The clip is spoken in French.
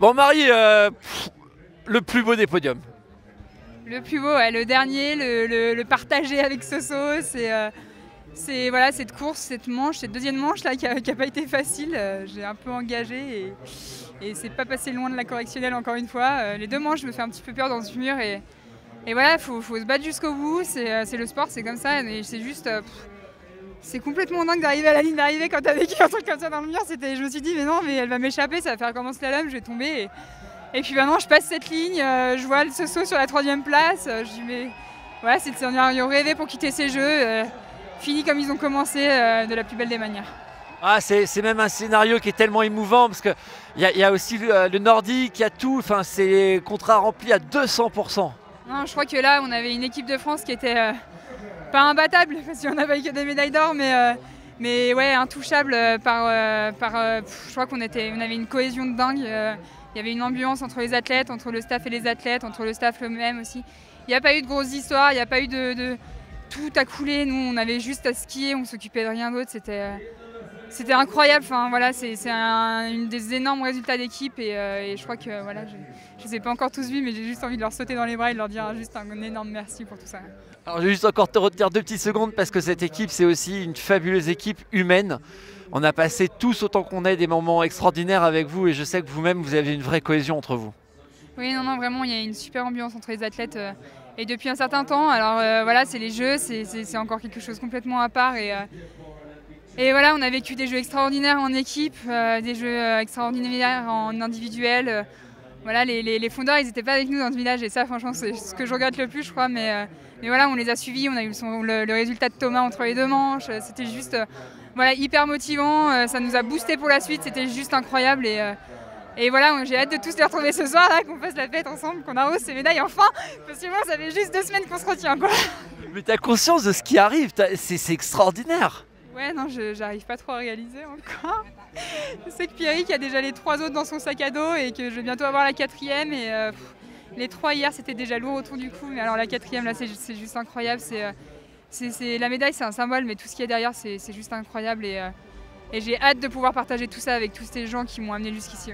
Bon Marie, le plus beau des podiums. Le plus beau, ouais, le dernier, le partagé avec Soso, c'est voilà, cette course, cette manche, cette deuxième manche là qui a pas été facile. J'ai un peu engagé et c'est pas passé loin de la correctionnelle encore une fois. Les deux manches, je me fais un petit peu peur dans ce mur et voilà, faut se battre jusqu'au bout. C'est le sport, c'est comme ça. Et c'est juste, c'est complètement dingue d'arriver à la ligne d'arrivée quand t'as vécu un truc comme ça dans le mur. Je me suis dit mais non, mais elle va m'échapper, ça va faire comme un slalom, je vais tomber. Et puis maintenant, je passe cette ligne, je vois le Soso sur la 3e place. Je dis mais voilà, c'est le scénario rêvé pour quitter ces jeux. Fini comme ils ont commencé, de la plus belle des manières. Ah, c'est même un scénario qui est tellement émouvant parce qu'il y a aussi le nordique, il y a tout, enfin, c'est contrat rempli à 200%. Non, je crois que là, on avait une équipe de France qui était pas imbattable, parce qu'on n'avait que des médailles d'or, mais ouais, intouchable je crois qu'on avait une cohésion de dingue. Il y avait une ambiance entre les athlètes, entre le staff et les athlètes, entre le staff eux-mêmes aussi. Il n'y a pas eu de grosses histoires, il n'y a pas eu de tout à couler. Nous, on avait juste à skier, on s'occupait de rien d'autre. C'était incroyable. Enfin, voilà, c'est une des énormes résultats d'équipe et je crois que voilà, je ne les ai pas encore tous vus, mais j'ai juste envie de leur sauter dans les bras et de leur dire juste un énorme merci pour tout ça. Alors je vais juste encore te retenir 2 petites secondes parce que cette équipe, c'est aussi une fabuleuse équipe humaine. On a passé tous autant qu'on est des moments extraordinaires avec vous et je sais que vous-même, vous avez une vraie cohésion entre vous. Oui, non, vraiment, il y a une super ambiance entre les athlètes et depuis un certain temps. Alors voilà, c'est les jeux, c'est encore quelque chose complètement à part et voilà, on a vécu des jeux extraordinaires en équipe, des jeux extraordinaires en individuel. Voilà, les fondeurs, ils n'étaient pas avec nous dans ce village et ça, franchement, c'est ce que je regrette le plus, je crois. Mais voilà, on les a suivis, on a eu le résultat de Thomas entre les deux manches. C'était juste voilà, hyper motivant, ça nous a boosté pour la suite, c'était juste incroyable. Et voilà, j'ai hâte de tous les retrouver ce soir, là, qu'on fasse la fête ensemble, qu'on arrose ces médailles enfin, parce que moi, ça fait juste 2 semaines qu'on se retient, quoi. Mais tu as conscience de ce qui arrive, c'est extraordinaire. Ouais, non, j'arrive pas trop à réaliser encore. Je sais que Pierrick a déjà les 3 autres dans son sac à dos et que je vais bientôt avoir la 4e. Et les 3 hier, c'était déjà lourd autour du cou. Mais alors la 4e, là, c'est juste incroyable. La médaille, c'est un symbole, mais tout ce qu'il y a derrière, c'est juste incroyable. Et j'ai hâte de pouvoir partager tout ça avec tous ces gens qui m'ont amené jusqu'ici.